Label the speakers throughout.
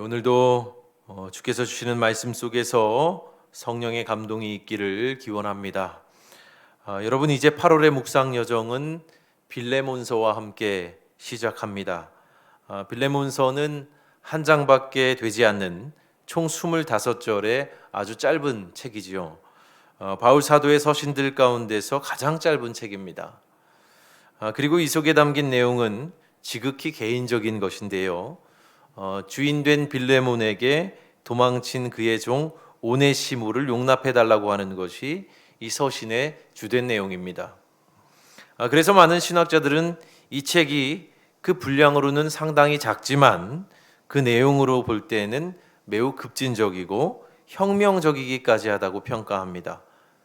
Speaker 1: 오늘도 주께서 주시는 말씀 속에서 성령의 감동이 있기를 기원합니다. 여러분, 이제 8월의 묵상 여정은 빌레몬서와 함께 시작합니다. 빌레몬서는 한 장밖에 되지 않는 총 25절의 아주 짧은 책이지요. 바울 사도의 서신들 가운데서 가장 짧은 책입니다. 그리고 이 속에 담긴 내용은 지극히 개인적인 것인데요. 주인된 빌레몬에게 도망친 그의 종 오네시모를 용납해달라고 하는 것이 이 서신의 주된 내용입니다. 그래서 많은 신학자들은 이 책이 그 분량으로는 상당히 작지만 그 내용으로 볼 때는 매우 급진적이고 혁명적이기까지 하다고 평가합니다.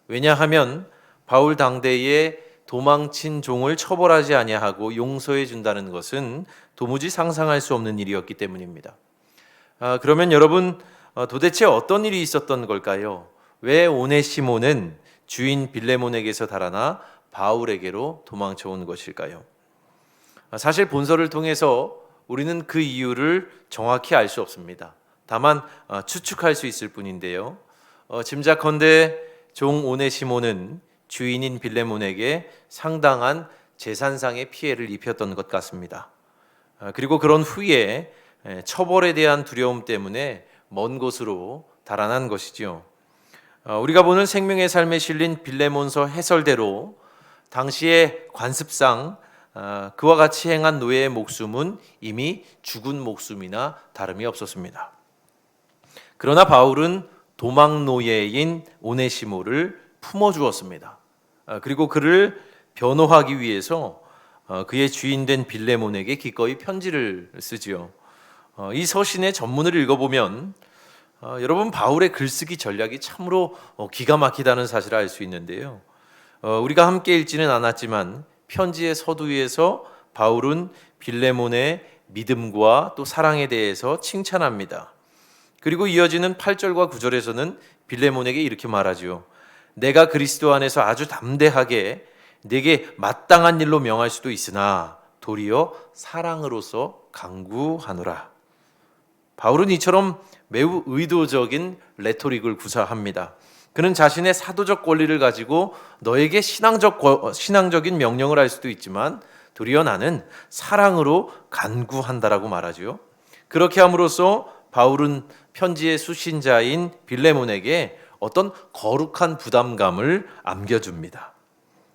Speaker 1: 왜냐하면 바울 당대에 도망친 종을 처벌하지 아니하고 용서해 준다는 것은 도무지 상상할 수 없는 일이었기 때문입니다. 그러면 여러분, 도대체 어떤 일이 있었던 걸까요? 왜 오네시모는 주인 빌레몬에게서 달아나 바울에게로 도망쳐 온 것일까요? 사실 본서를 통해서 우리는 그 이유를 정확히 알 수 없습니다. 다만 추측할 수 있을 뿐인데요. 짐작컨대 종 오네시모는 주인인 빌레몬에게 상당한 재산상의 피해를 입혔던 것 같습니다. 그리고 그런 후에 처벌에 대한 두려움 때문에 먼 곳으로 달아난 것이지요. 우리가 보는 생명의 삶에 실린 빌레몬서 해설대로 당시의 관습상 그와 같이 행한 노예의 목숨은 이미 죽은 목숨이나 다름이 없었습니다. 그러나 바울은 도망 노예인 오네시모를 품어주었습니다. 그리고 그를 변호하기 위해서 그의 주인된 빌레몬에게 기꺼이 편지를 쓰지요. 이 서신의 전문을 읽어보면 여러분, 바울의 글쓰기 전략이 참으로 기가 막히다는 사실을 알 수 있는데요. 우리가 함께 읽지는 않았지만 편지의 서두에서 바울은 빌레몬의 믿음과 또 사랑에 대해서 칭찬합니다. 그리고 이어지는 8절과 9절에서는 빌레몬에게 이렇게 말하지요. 내가 그리스도 안에서 아주 담대하게 네게 마땅한 일로 명할 수도 있으나 도리어 사랑으로서 강구하노라. 바울은 이처럼 매우 의도적인 레토릭을 구사합니다. 그는 자신의 사도적 권리를 가지고 너에게 신앙적인 명령을 할 수도 있지만 도리어 나는 사랑으로 간구한다라고 말하죠. 그렇게 함으로써 바울은 편지의 수신자인 빌레몬에게 어떤 거룩한 부담감을 안겨줍니다.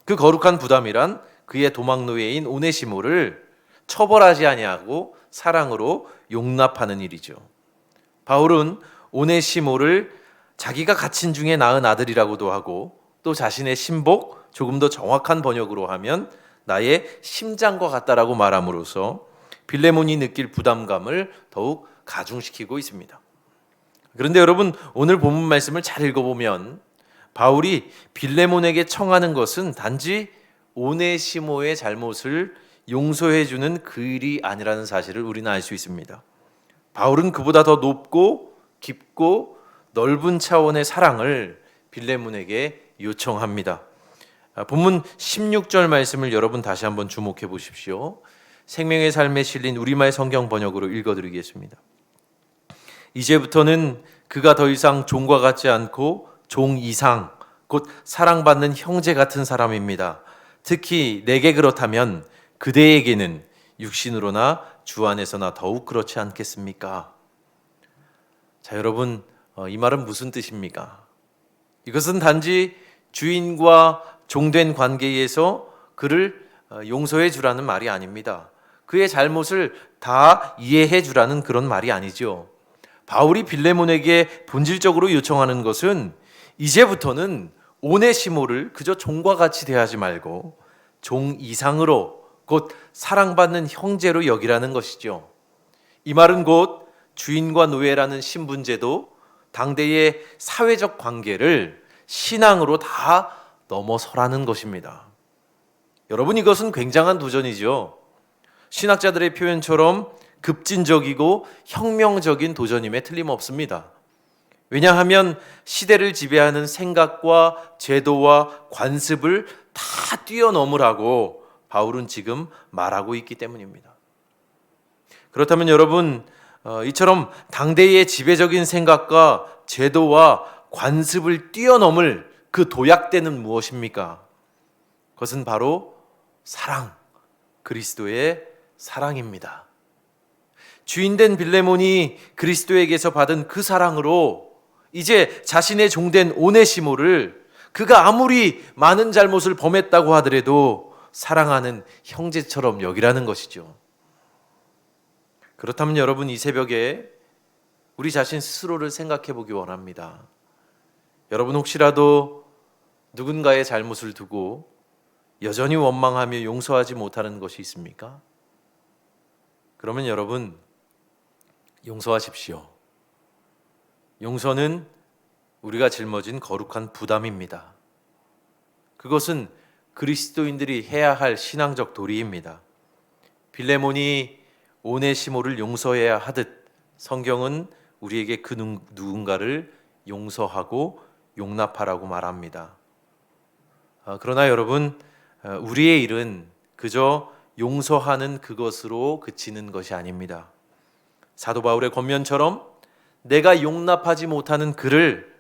Speaker 1: 그 거룩한 부담이란 그의 도망노예인 오네시모를 처벌하지 아니하고 사랑으로 용납하는 일이죠. 바울은 오네시모를 자기가 갇힌 중에 낳은 아들이라고도 하고 또 자신의 신복, 조금 더 정확한 번역으로 하면 나의 심장과 같다라고 말함으로써 빌레몬이 느낄 부담감을 더욱 가중시키고 있습니다. 그런데 여러분, 오늘 본문 말씀을 잘 읽어보면 바울이 빌레몬에게 청하는 것은 단지 오네시모의 잘못을 용서해주는 그 일이 아니라는 사실을 우리는 알 수 있습니다. 바울은 그보다 더 높고 깊고 넓은 차원의 사랑을 빌레몬에게 요청합니다. 본문 16절 말씀을 여러분 다시 한번 주목해 보십시오. 생명의 삶에 실린 우리말 성경 번역으로 읽어드리겠습니다. 이제부터는 그가 더 이상 종과 같지 않고 종 이상, 곧 사랑받는 형제 같은 사람입니다. 특히 내게 그렇다면 그대에게는 육신으로나 주 안에서나 더욱 그렇지 않겠습니까? 자, 여러분, 이 말은 무슨 뜻입니까? 이것은 단지 주인과 종된 관계에서 그를 용서해 주라는 말이 아닙니다. 그의 잘못을 다 이해해 주라는 그런 말이 아니죠. 바울이 빌레몬에게 본질적으로 요청하는 것은 이제부터는 오네시모를 그저 종과 같이 대하지 말고 종 이상으로, 곧 사랑받는 형제로 여기라는 것이죠. 이 말은 곧 주인과 노예라는 신분제도, 당대의 사회적 관계를 신앙으로 다 넘어서라는 것입니다. 여러분, 이것은 굉장한 도전이죠. 신학자들의 표현처럼 급진적이고 혁명적인 도전임에 틀림없습니다. 왜냐하면 시대를 지배하는 생각과 제도와 관습을 다 뛰어넘으라고 바울은 지금 말하고 있기 때문입니다. 그렇다면 여러분, 이처럼 당대의 지배적인 생각과 제도와 관습을 뛰어넘을 그 도약대는 무엇입니까? 그것은 바로 사랑, 그리스도의 사랑입니다. 주인된 빌레몬이 그리스도에게서 받은 그 사랑으로 이제 자신의 종된 오네시모를 그가 아무리 많은 잘못을 범했다고 하더라도 사랑하는 형제처럼 여기라는 것이죠. 그렇다면 여러분, 이 새벽에 우리 자신 스스로를 생각해 보기 원합니다. 여러분, 혹시라도 누군가의 잘못을 두고 여전히 원망하며 용서하지 못하는 것이 있습니까? 그러면 여러분, 용서하십시오. 용서는 우리가 짊어진 거룩한 부담입니다. 그것은 그리스도인들이 해야 할 신앙적 도리입니다. 빌레몬이 오네시모를 용서해야 하듯 성경은 우리에게 그 누군가를 용서하고 용납하라고 말합니다. 그러나 여러분, 우리의 일은 그저 용서하는 그것으로 그치는 것이 아닙니다. 사도 바울의 권면처럼 내가 용납하지 못하는 그를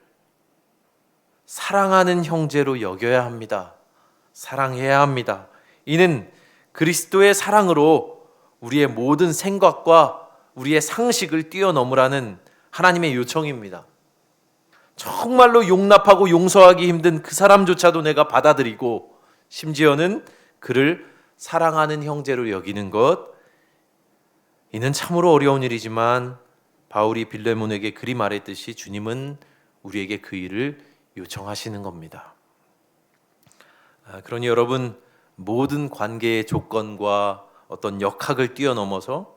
Speaker 1: 사랑하는 형제로 여겨야 합니다. 사랑해야 합니다. 이는 그리스도의 사랑으로 우리의 모든 생각과 우리의 상식을 뛰어넘으라는 하나님의 요청입니다. 정말로 용납하고 용서하기 힘든 그 사람조차도 내가 받아들이고 심지어는 그를 사랑하는 형제로 여기는 것, 이는 참으로 어려운 일이지만 바울이 빌레몬에게 그리 말했듯이 주님은 우리에게 그 일을 요청하시는 겁니다. 그러니 여러분, 모든 관계의 조건과 어떤 역학을 뛰어넘어서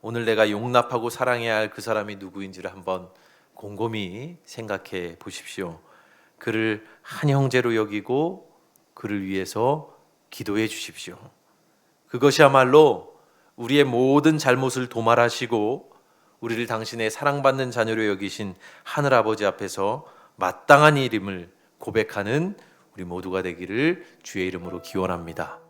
Speaker 1: 오늘 내가 용납하고 사랑해야 할 그 사람이 누구인지를 한번 곰곰이 생각해 보십시오. 그를 한 형제로 여기고 그를 위해서 기도해 주십시오. 그것이야말로 우리의 모든 잘못을 도말하시고 우리를 당신의 사랑받는 자녀로 여기신 하늘아버지 앞에서 마땅한 일임을 고백하는 우리 모두가 되기를 주의 이름으로 기원합니다.